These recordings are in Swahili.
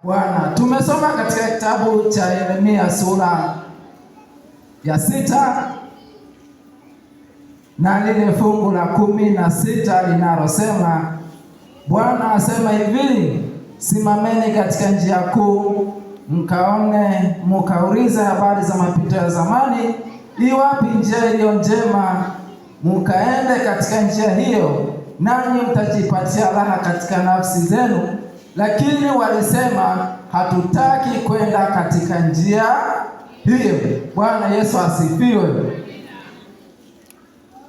Bwana, tumesoma katika kitabu cha Yeremia sura ya 6 na lile fungu la 16 linalosema, Bwana asema hivi, simameni katika njia kuu, mkaone, mkaulize habari za mapito ya zamani, iwapi njia iliyo njema, mkaende katika njia hiyo, nanyi mtajipatia raha katika nafsi zenu. Lakini walisema, hatutaki kwenda katika njia hiyo. Bwana Yesu asifiwe.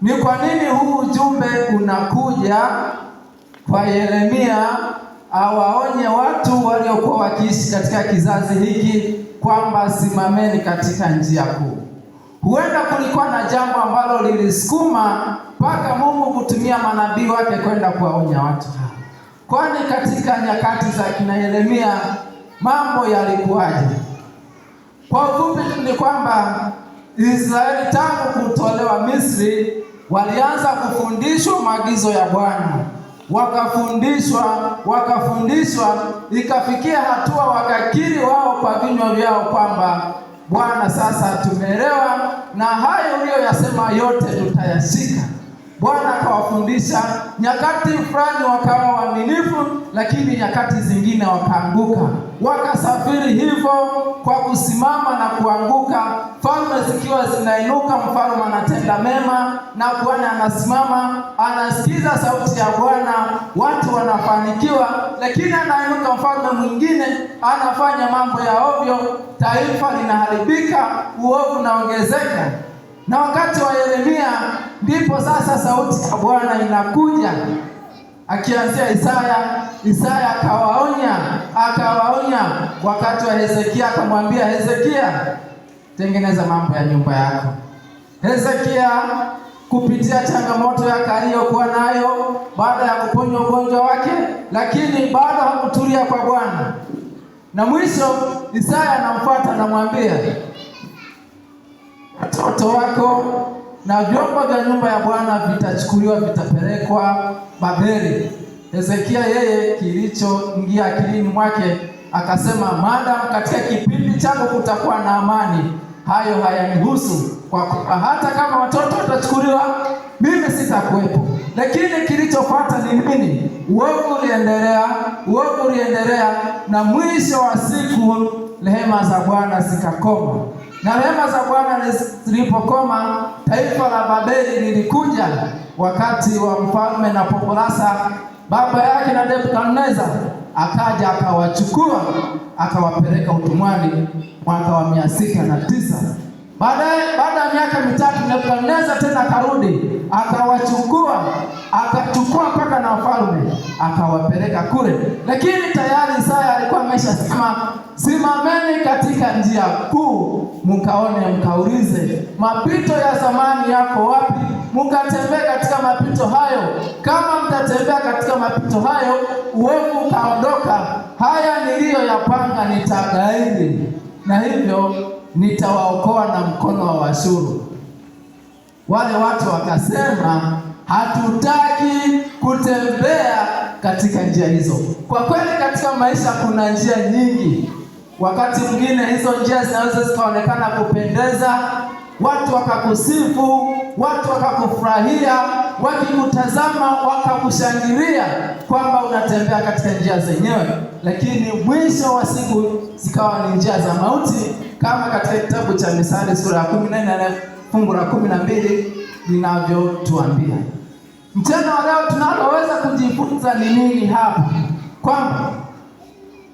Ni kwa nini huu ujumbe unakuja kwa Yeremia awaonye watu waliokuwa wakiishi katika kizazi hiki kwamba simameni katika njia kuu? Huenda kulikuwa na jambo ambalo lilisukuma mpaka Mungu kutumia manabii wake kwenda kuwaonya watu hao. Kwani katika nyakati za kina Yeremia mambo yalikuwaje? Kwa ufupi ni kwamba Israeli tangu kutolewa Misri walianza kufundishwa maagizo ya Bwana. Wakafundishwa ikafikia hatua wakakiri wao kwa vinywa vyao kwamba, Bwana, sasa tumeelewa na hayo uliyoyasema yote tutayashika. Bwana akawafundisha, nyakati fulani wakawa waaminifu, lakini nyakati zingine wakaanguka. Wakasafiri hivyo kwa kusimama na kuanguka, falme zikiwa zinainuka, mfalme anatenda mema na kuhani anasimama anasikiza sauti ya Bwana, watu wanafanikiwa, lakini anainuka mfalme mwingine anafanya mambo ya ovyo, taifa linaharibika, uovu unaongezeka. Na wakati wa Yeremia ndipo sasa sauti ya Bwana inakuja, akianzia Isaya akawaonya. Wakati wa Hezekia akamwambia Hezekia, tengeneza mambo ya nyumba yako. Hezekia kupitia changamoto yake aliyokuwa nayo baada ya kuponywa ugonjwa wake, lakini bado hakutulia kwa Bwana. Na mwisho Isaya anamfuata anamwambia, watoto wako na vyombo vya nyumba ya Bwana vitachukuliwa, vitapelekwa Babeli. Hezekia yeye kilichoingia akilini mwake akasema, madam katika kipindi changu kutakuwa na amani, hayo hayanihusu, kwa kuwa hata kama watoto watachukuliwa mimi sitakuwepo. Lakini kilichofuata ni nini? Uovu uliendelea, na mwisho wa siku rehema za Bwana zikakoma. Na rehema za Bwana zilipokoma, taifa la Babeli lilikuja wakati wa mfalme Nabukadneza, baba yake na Nebukadneza, akaja akawachukua akawapeleka utumwani mwaka wa 609. Baada ya miaka mitatu Nebukadneza tena akarudi akawachukua mpaka na mfalme akawapeleka kule. Lakini tayari Isaya alikuwa ameshasema, simameni katika njia kuu, mkaone, mkaulize mapito ya zamani yako wapi, mkatembea katika mapito hayo. Kama mtatembea katika mapito hayo, uovu ukaondoka. Haya niliyoyapanga nitagairi, na hivyo nitawaokoa na mkono wa Ashuru. Wale watu wakasema, hatutaki kutembea katika njia hizo. Kwa kweli katika maisha kuna njia nyingi. Wakati mwingine hizo njia zinaweza zikaonekana kupendeza, watu wakakusifu, watu wakakufurahia, wakikutazama wakakushangilia kwamba unatembea katika njia zenyewe, lakini mwisho wa siku zikawa ni njia za mauti, kama katika kitabu cha Misali sura ya 14 fungu la 12 linavyotuambia. Mchana wa leo tunaloweza kujifunza ni nini hapa? Kwamba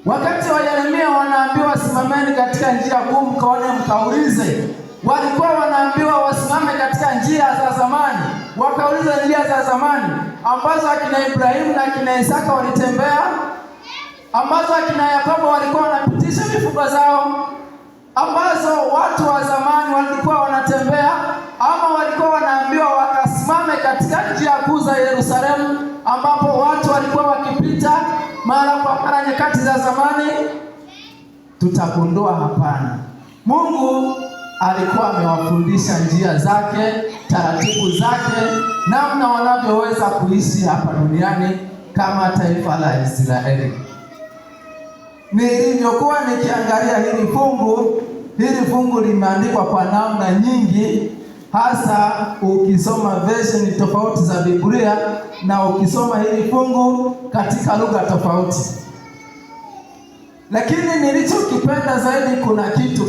wakati wa Yeremia wanaambiwa simameni katika njia kuu, mkaone, mkaulize, walikuwa wanaambiwa wasimame katika njia za zamani, wakaulize njia za zamani ambazo akina Ibrahimu na akina Isaka walitembea, ambazo akina Yakobo walikuwa wanapitisha mifugo zao, ambazo watu wa zamani walikuwa wanatembea, ama walikuwa wanaambiwa wakasimame katika njia kuu za Yerusalemu, ambapo watu walikuwa wakipita mara kwa mara nyakati za zamani. Tutagundua hapana. Mungu alikuwa amewafundisha njia zake, taratibu zake, namna wanavyoweza kuishi hapa duniani kama taifa la Israeli. nilivyokuwa nikiangalia hili fungu limeandikwa kwa namna nyingi, hasa ukisoma version tofauti za Biblia na ukisoma hili fungu katika lugha tofauti. Lakini nilichokipenda zaidi, kuna kitu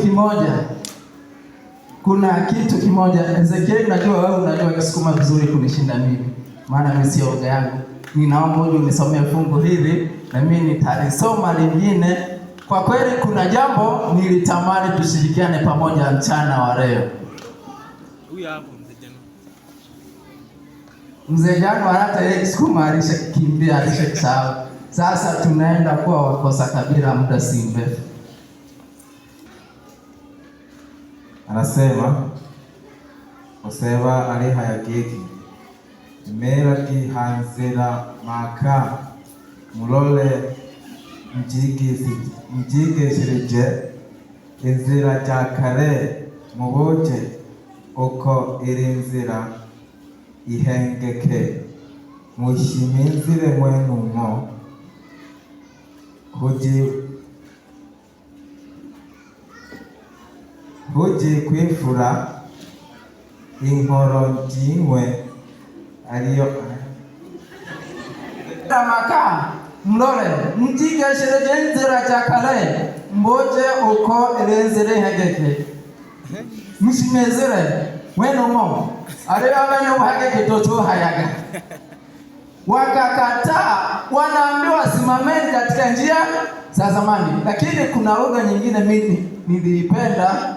kimoja. Ezekiel, najua wewe unajua Kisukuma vizuri kunishinda mimi, maana mimi sio lugha yangu. Ninaomba uje unisomee fungu hili na mimi nitalisoma lingine. Kwa kweli kuna jambo nilitamani tushirikiane pamoja mchana wa leo. Huyu hapo Mzee Jano hata yeye Kisukuma alishakimbia, alishakisahau. Sasa tunaenda kuwa wakosa kabila muda si mrefu. Anasema oseba ali hayagiki imera kihanzira maka mulole mjigeshereje inzira jakare muboje uko irinzira ihengeke mushiminzire mwenumo huji kwifura inkoro njimwe ariyo maka mlole mjigeshereje inzira jakare mboje uko irinzira ihengeke mushimezire mwenumo ariyo uhageke toto hayaga. Wakakataa, wanaambiwa simameni katika njia za zamani. Lakini kuna lugha nyingine mimi niliipenda.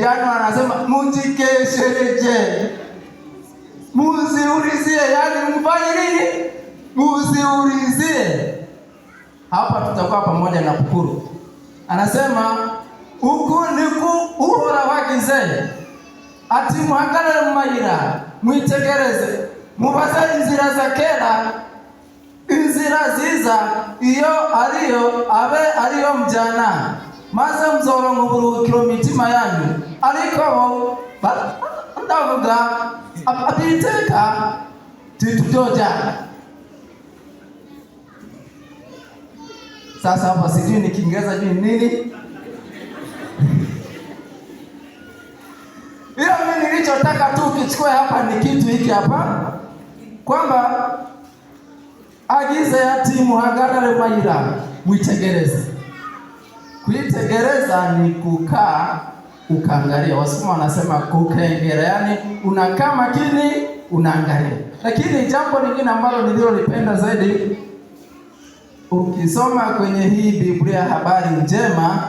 Jana anasema mujikeshereje, muziulizie. Yani mfanye nini? Muziulizie. Hapa tutakuwa pamoja na Bukuru. Anasema uku niku uhora wagize ati muhagarare mu mayira mwitegereze mubaze inzira za kera, inzira ziza iyo ariyo mjana, maze mzoronka uburuhukiro mitima yanyu. Ariko ndavuga abiteka titujoja. Sasa hapa sijui ni Kiingereza juu nini. Ila mimi nilichotaka tu kichukue hapa ni kitu hiki hapa, kwamba agize ati muhagarare mayira mwitegereze. Kuitegereza ni kukaa ukaangalia. Wasukuma wanasema kukengera, yani unakaa makini unaangalia. Lakini jambo lingine ambalo nililolipenda zaidi, ukisoma kwenye hii Biblia habari njema,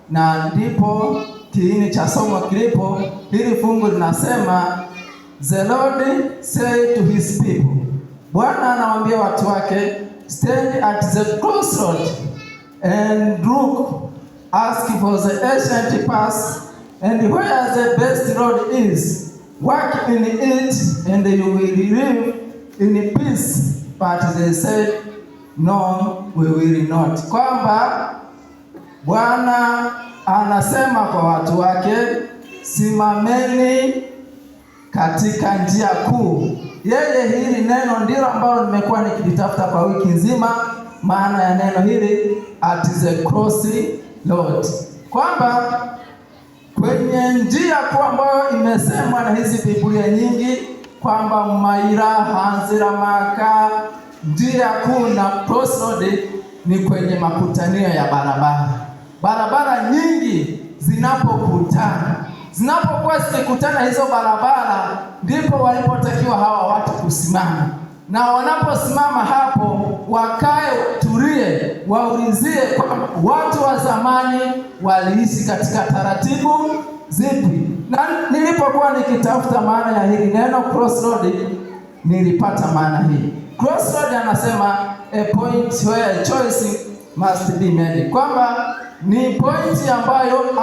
na ndipo kiini cha somo kilipo, hili fungu linasema the Lord said to his people, Bwana anawaambia watu wake, stand at the crossroad and look, ask for the ancient path, and where the best road is, walk in it, and you will live in peace. But they said, no, we will not. Kwamba Bwana anasema kwa watu wake, simameni katika njia kuu. Yeye, hili neno ndilo ambalo nimekuwa nikilitafuta kwa wiki nzima, maana ya neno hili at the crossroad, kwamba kwenye njia kuu ambayo imesemwa na hizi Biblia nyingi, kwamba mayira hanzira maka, njia kuu na crossroad ni kwenye makutanio ya barabara. Barabara nyingi zinapokuwa zikikutana hizo barabara, ndipo walipotakiwa hawa watu kusimama. Na wanaposimama hapo, wakae, tulie, waulizie kwamba watu wa zamani waliishi katika taratibu zipi. Na nilipokuwa nikitafuta maana ya hili neno crossroad, nilipata maana hii. Crossroad anasema a point where choice must be made, kwamba ni pointi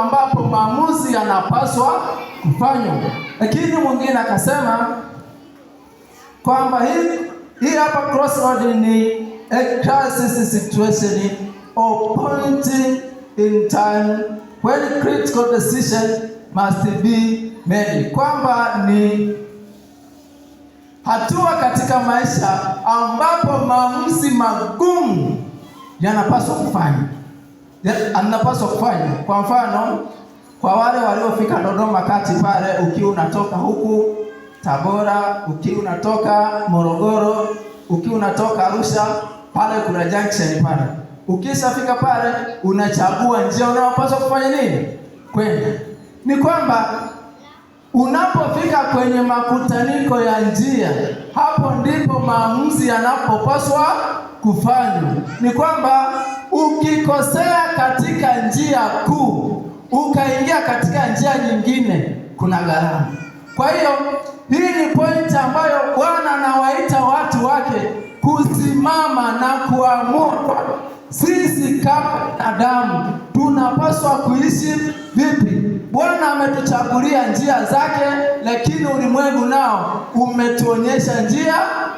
ambapo maamuzi yanapaswa kufanywa. Lakini mwingine akasema kwamba hii hapa crossroad ni a crisis situation or point in time when critical decision must be made, kwamba ni hatua katika maisha ambapo maamuzi magumu yanapaswa kufanya. Kwa mfano, kwa wale waliofika Dodoma kati pale, ukiwa unatoka huku Tabora, ukiwa unatoka Morogoro, ukiwa unatoka Arusha, pale kuna junction pale. Ukishafika pale, unachagua njia unayopaswa kufanya nini? Kwenda. Ni kwamba unapofika kwenye makutaniko ya njia, hapo ndipo maamuzi yanapopaswa kufanywa. Ni kwamba ukikosea katika njia kuu, ukaingia katika njia nyingine, kuna gharama. Kwa hiyo hii ni pointi ambayo Bwana anawaita watu wake kusimama na kuamua sisi kama binadamu tunapaswa kuishi vipi. Bwana ametuchagulia njia zake, lakini ulimwengu nao umetuonyesha njia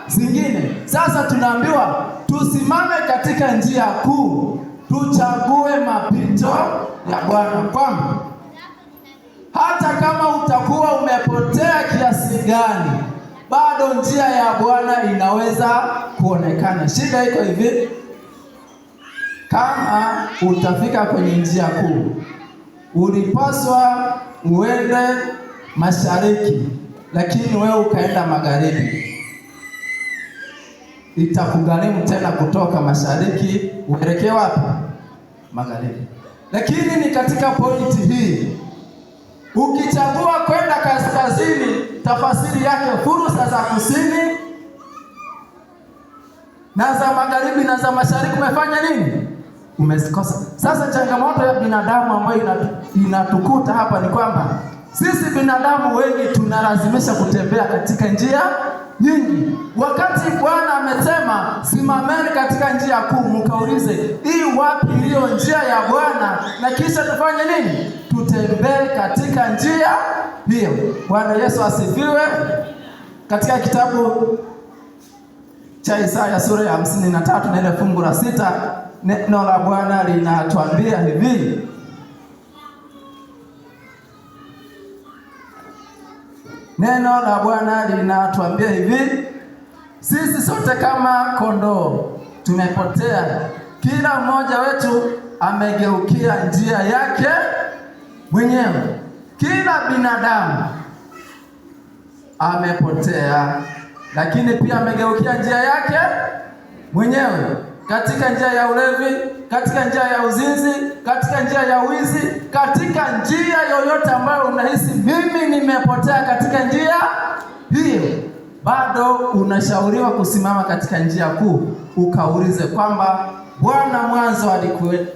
zingine. Sasa tunaambiwa tusimame katika njia kuu, tuchague mapito ya Bwana, kwamba hata kama utakuwa umepotea kiasi gani, bado njia ya Bwana inaweza kuonekana. Shida iko hivi: kama utafika kwenye njia kuu, ulipaswa uende mashariki, lakini wewe ukaenda magharibi, itakugharimu tena kutoka mashariki uelekee wapi? Magharibi. Lakini ni katika pointi hii, ukichagua kwenda kaskazini, tafasiri yake fursa za kusini na za magharibi na za mashariki umefanya nini? Umezikosa. Sasa changamoto ya binadamu ambayo inatukuta hapa ni kwamba sisi binadamu wengi tunalazimisha kutembea katika njia nyingi, wakati Bwana amesema simameni katika njia kuu, mkaulize hii wapi iliyo njia ya Bwana, na kisha tufanye nini? Tutembee katika njia hiyo. Bwana Yesu asifiwe. Katika kitabu cha Isaya sura ya 53 na ile fungu la 6, neno la Bwana linatuambia hivi: neno la Bwana linatuambia hivi: sisi sote kama kondoo tumepotea, kila mmoja wetu amegeukia njia yake mwenyewe. Kila binadamu amepotea, lakini pia amegeukia njia yake mwenyewe, katika njia ya ulevi, katika njia ya uzinzi, katika njia ya wizi, katika njia yoyote ambayo unahisi mimi nimepotea katika njia hiyo, bado unashauriwa kusimama katika njia kuu, ukaulize kwamba Bwana mwanzo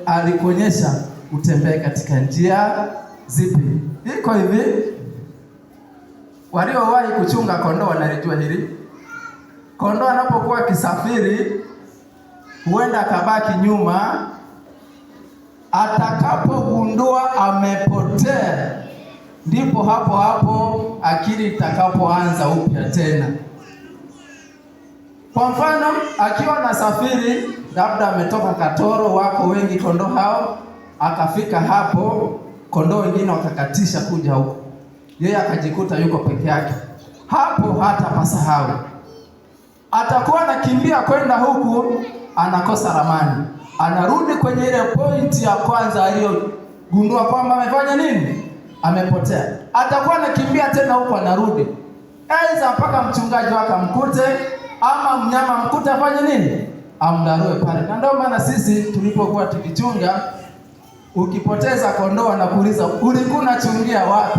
alikuonyesha utembee katika njia zipi. Iko hivi, waliowahi kuchunga kondoo wanalijua hili. Kondoo anapokuwa kisafiri, huenda akabaki nyuma, atakapogundua amepotea, ndipo hapo akili itakapoanza upya tena. Kwa mfano, akiwa na safiri, labda ametoka Katoro, wako wengi kondoo hao, akafika hapo, kondoo wengine wakakatisha kuja huko, yeye akajikuta yuko peke yake. Hapo hata pasahau, atakuwa anakimbia kwenda huku, anakosa ramani, anarudi kwenye ile pointi ya kwanza aliyogundua kwamba amefanya nini? Amepotea. Atakuwa anakimbia tena huku, anarudi aidha mpaka mchungaji wake amkute, ama mnyama mkute, afanye nini? Amdarue pale. Na ndio maana sisi tulipokuwa tukichunga, ukipoteza kondoo anakuuliza ulikuwa unachungia wapi?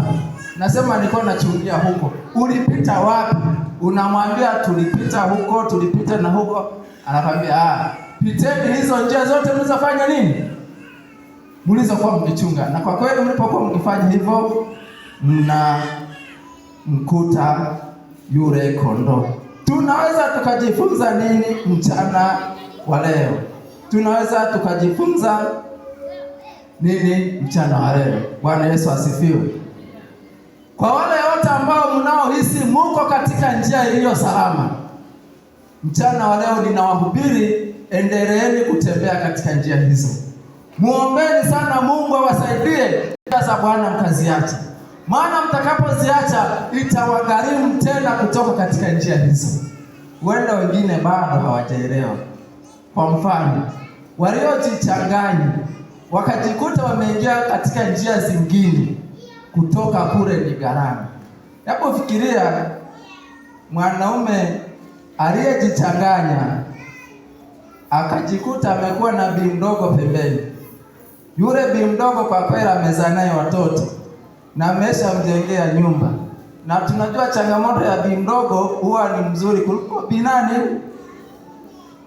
Nasema nilikuwa nachungia huko. Ulipita wapi? Unamwambia tulipita huko, tulipita na huko. Anakwambia piteni hizo njia zote mlizofanya nini? Mlizokuwa mkichunga. Na kwa kweli mlipokuwa mkifanya hivyo, mkuta yule kondoo. Tunaweza tukajifunza nini mchana wa leo? Tunaweza tukajifunza nini mchana wa leo? Bwana Yesu asifiwe. Kwa wale wote ambao mnaohisi muko katika njia iliyo salama, mchana wa leo ninawahubiri, endeleeni kutembea katika njia hizo. Muombeni sana Mungu awasaidie njia za Bwana mkaziache. maana mtakapoziacha itawagharimu tena kutoka katika njia hizo. Huenda wengine bado hawajaelewa. Kwa mfano, waliojichanganya wakajikuta wameingia katika njia zingine, kutoka kule ni gharama. Hebu fikiria mwanaume aliyejichanganya akajikuta amekuwa na bi mdogo pembeni. Yule bi mdogo kwa kweli amezaa naye watoto na ameshamjengea nyumba, na tunajua changamoto ya bi mdogo huwa ni mzuri kuliko bi nani.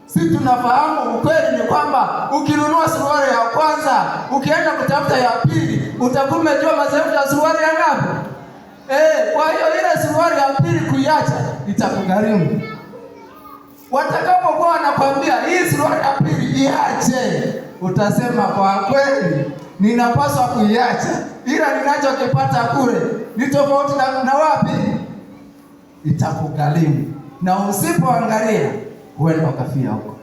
Si tunafahamu ukweli ni kwamba ukinunua suruali ya kwanza, ukienda kutafuta ya pili, utakuwa umejua madhaifu ya suruali ya ngapi? Kwa hiyo ile suruali ya pili kuiacha itakugharimu. Watakapokuwa wanakwambia hii suruali ya pili iache, utasema kwa kweli ninapaswa kuiacha, ila ninachokipata kule ni tofauti na wapi? Itakugharimu, na usipoangalia huenda ukafia huko.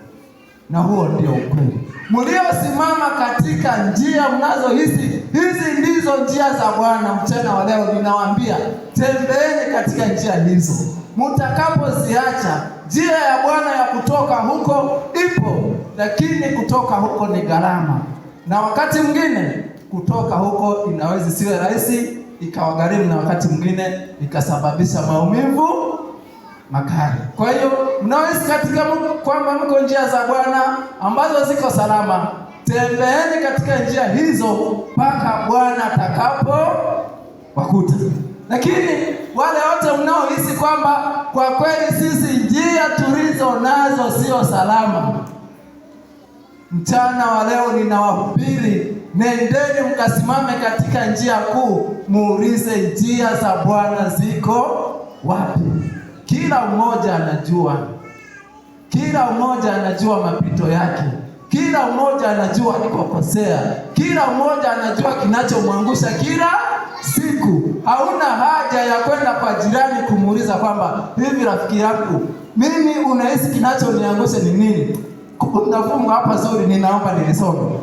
Na huo ndio ukweli. Mliosimama katika njia mnazohisi hizi ndizo njia za Bwana, mchana wa leo ninawaambia tembeeni katika njia hizo. Mtakapoziacha, njia ya Bwana ya kutoka huko ipo, lakini kutoka huko ni gharama, na wakati mwingine kutoka huko inaweza siwe rahisi, ikawagharimu, na wakati mwingine ikasababisha maumivu makali. Kwa hiyo mnaweza katika kwamba mko njia za Bwana ambazo ziko salama, tembeeni katika njia hizo mpaka Bwana atakapo wakuta. Lakini wale wote mnaohisi kwamba kwa kweli sisi njia tulizo nazo sio salama, mchana wa leo ninawahubiri, nendeni mkasimame katika njia kuu, muulize njia za Bwana ziko wapi. Kila mmoja anajua mapito yake. Kila mmoja anajua alikokosea. Kila mmoja anajua kinachomwangusha kila siku. Hauna haja ya kwenda kwa jirani kumuuliza kwamba hivi rafiki yangu, mimi unahisi kinachoniangusha ni nini? Kuna fungu hapa zuri ninaomba nilisome.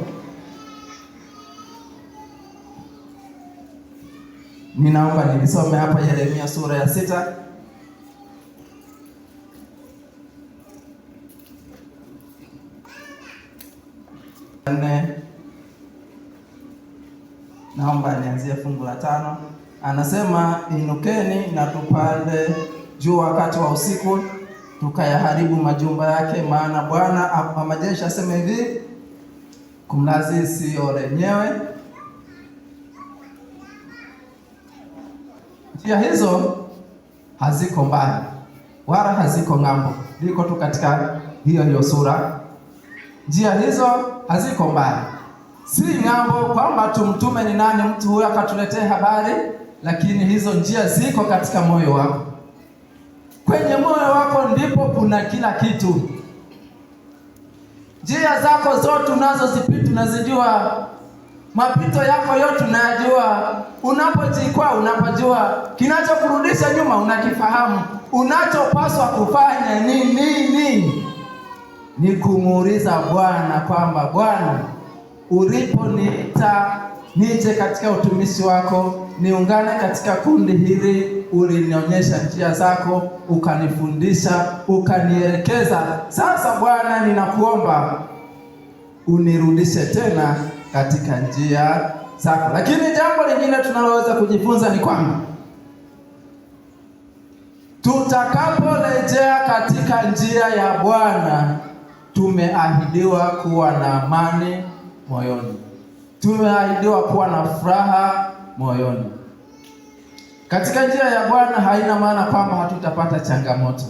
Ninaomba nilisome hapa Yeremia sura ya 6. Naomba nianzie fungu la 5. Anasema, inukeni na tupande juu wakati wa usiku, tukayaharibu majumba yake, maana Bwana wa majeshi asema hivi, kumlazi sio lenyewe. Njia hizo haziko mbali wala haziko ng'ambo, liko tu katika hiyo sura. Njia hizo haziko mbali, si ng'ambo kwamba tumtume ni nani mtu huyo akatuletee habari, lakini hizo njia ziko katika moyo wako. Kwenye moyo wako ndipo kuna kila kitu. Njia zako zote unazozipita unazijua, mapito yako yote unayajua. Unapojikwaa unapojua, kinachokurudisha nyuma unakifahamu. Unachopaswa kufanya ni nini? Ni kumuuliza Bwana kwamba Bwana, uliponiita nije katika utumishi wako, niungane katika kundi hili, ulinionyesha njia zako, ukanifundisha, ukanielekeza. Sasa Bwana, ninakuomba unirudishe tena katika njia zako. Lakini jambo lingine tunaloweza kujifunza ni kwamba tutakaporejea katika njia ya Bwana, tumeahidiwa kuwa na amani moyoni. Tumeahidiwa kuwa na furaha moyoni. Katika njia ya Bwana haina maana kwamba hatutapata changamoto.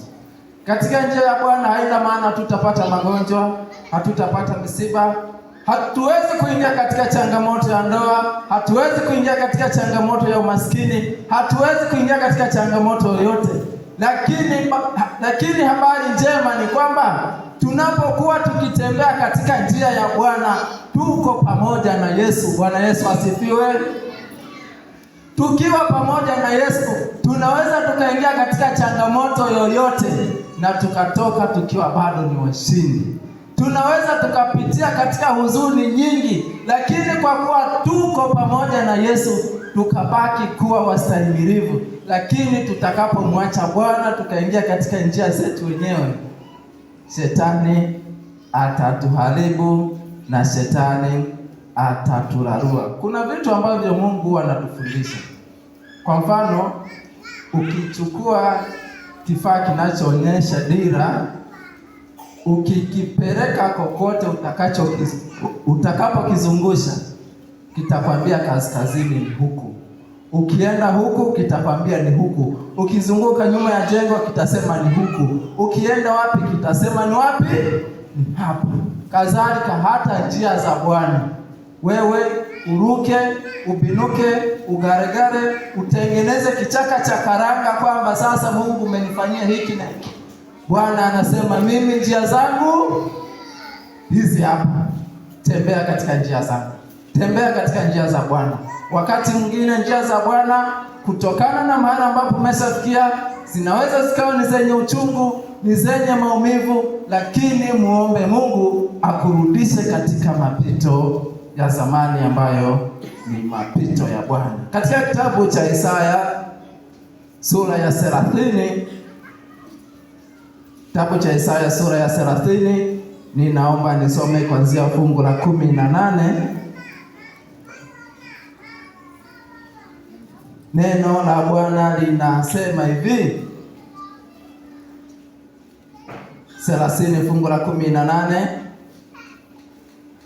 Katika njia ya Bwana haina maana hatutapata magonjwa, hatutapata misiba. Hatuwezi kuingia katika changamoto ya ndoa, hatuwezi kuingia katika changamoto ya umaskini, hatuwezi kuingia katika changamoto yoyote. Lakini habari njema ni kwamba tunapokuwa tukitembea katika njia ya Bwana, tuko pamoja na Yesu. Bwana Yesu asifiwe. Tukiwa pamoja na Yesu, tunaweza tukaingia katika changamoto yoyote na tukatoka tukiwa bado ni washindi. Tunaweza tukapitia katika huzuni nyingi, lakini kwa kuwa tuko pamoja na Yesu, tukabaki kuwa wastahimilivu. Lakini tutakapomwacha Bwana tukaingia katika njia zetu wenyewe, shetani atatuharibu na shetani ataturarua. Kuna vitu ambavyo Mungu anatufundisha. Kwa mfano, ukichukua kifaa kinachoonyesha dira, ukikipeleka kokote utakapokizungusha, kitakwambia kaskazini ni huku. Ukienda huku kitakwambia ni huku. Ukizunguka nyuma ya jengo kitasema ni huku. Ukienda wapi kitasema ni wapi? Ni hapa. Kadhalika hata njia za Bwana, wewe uruke, ubinuke, ugaregare, utengeneze kichaka cha karanga kwamba sasa Mungu umenifanyia hiki na hiki. Bwana anasema mimi njia zangu hizi hapa. Tembea katika njia zangu. Tembea katika njia za Bwana. Wakati mwingine njia za Bwana, kutokana na mahali ambapo umeshafikia, zinaweza zikawa ni zenye uchungu, ni zenye maumivu, lakini muombe Mungu akurudishe katika mapito ya zamani ambayo ni mapito ya Bwana. Katika kitabu cha Isaya sura ya 30, kitabu cha Isaya sura ya 30, ninaomba nisome kuanzia fungu la 18. Neno la Bwana linasema hivi, 30 fungu la 18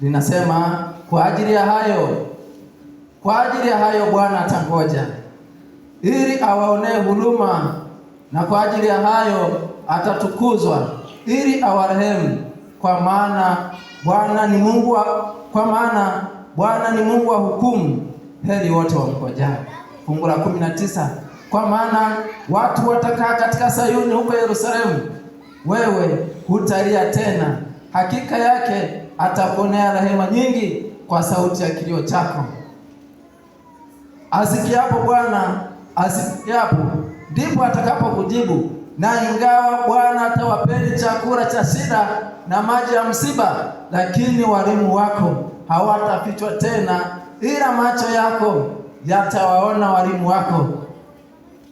linasema, kwa ajili ya hayo Bwana atangoja, ili awaonee huruma, na kwa ajili ya hayo atatukuzwa, ili awarehemu, kwa maana Bwana ni Mungu wa hukumu, heri wote wamngojao. Fungu la 19, kwa maana watu watakaa katika Sayuni, huko Yerusalemu, wewe hutalia tena. Hakika yake atakuonea rehema nyingi kwa sauti ya kilio chako. Asikiapo Bwana, ndipo atakapokujibu. Na ingawa Bwana atawapeni chakula cha shida na maji ya msiba, lakini walimu wako hawatafichwa tena, ila macho yako yatawaona walimu wako,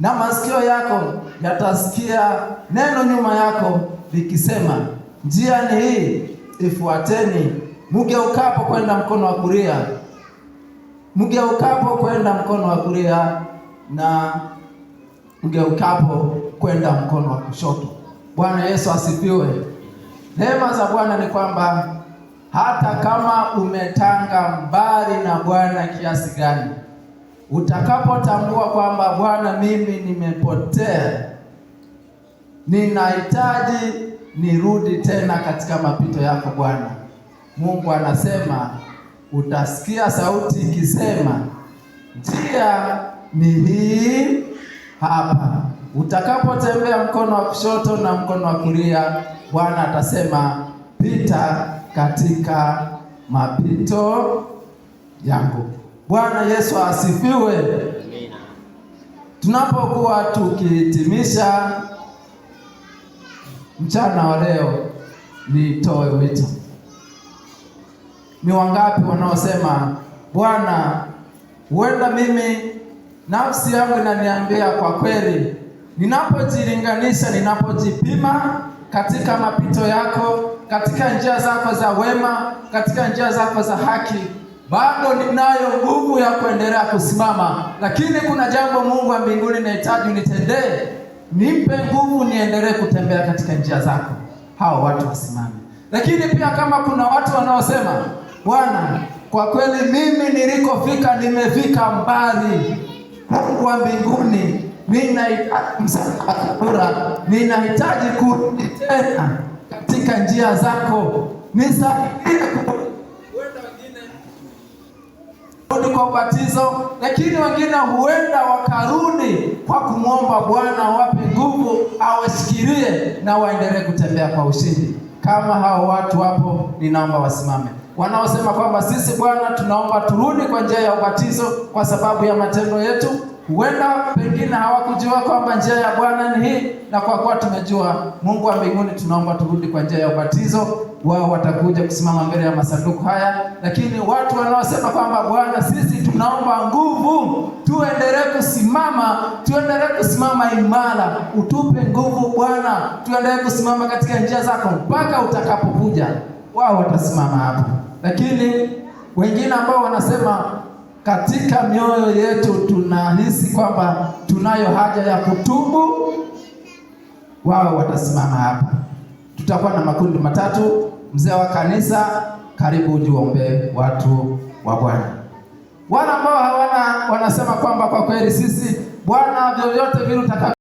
na masikio yako yatasikia neno nyuma yako likisema, njia ni hii, ifuateni. Mgeukapo kwenda mkono wa kulia, na mgeukapo kwenda mkono wa kushoto. Bwana Yesu asifiwe. Neema za Bwana ni kwamba hata kama umetanga mbali na Bwana kiasi gani, utakapotambua kwamba Bwana, mimi nimepotea, ninahitaji nirudi tena katika mapito yako Bwana, Mungu anasema utasikia sauti ikisema, njia ni hii hapa. Utakapotembea mkono wa kushoto na mkono wa kulia, Bwana atasema pita katika mapito yangu. Bwana Yesu asifiwe. Amina. Tunapokuwa tukihitimisha mchana wa leo, nitoe wito. Ni wangapi wanaosema, Bwana, huenda mimi nafsi yangu inaniambia kwa kweli, ninapojilinganisha, ninapojipima katika mapito yako, katika njia zako za wema, katika njia zako za haki, bado ninayo nguvu ya kuendelea kusimama. Lakini kuna jambo Mungu wa mbinguni nahitaji unitendee, nipe nguvu niendelee kutembea katika njia zako. Hao watu wasimame. Lakini pia kama kuna watu wanaosema, Bwana, kwa kweli mimi nilikofika nimefika mbali, Mungu wa mbinguni, ninahitaji kurudi tena katika njia zako, nisaidie. Kwa ubatizo, lakini wengine huenda wakarudi kwa kumwomba Bwana wape nguvu, awashikilie na waendelee kutembea kwa ushindi. Kama hao watu wapo, ninaomba wasimame. Wanaosema kwamba sisi Bwana tunaomba turudi kwa njia ya ubatizo kwa sababu ya matendo yetu, huenda pengine hawakujua kwamba njia ya Bwana ni hii, na kwa kuwa tumejua, Mungu wa mbinguni, tunaomba turudi kwa njia ya ubatizo wao watakuja kusimama mbele ya masanduku haya. Lakini watu wanaosema kwamba Bwana, sisi tunaomba nguvu, tuendelee kusimama imara, utupe nguvu Bwana, tuendelee kusimama katika njia zako mpaka utakapokuja, wao watasimama hapo. Lakini wengine ambao wanasema katika mioyo yetu tunahisi kwamba tunayo haja ya kutubu, wao watasimama hapa. Tutakuwa na makundi matatu. Mzee wa kanisa, karibu ujiombe watu wa Bwana. Wale ambao wanasema kwamba kwa kweli sisi Bwana, vyovyote vile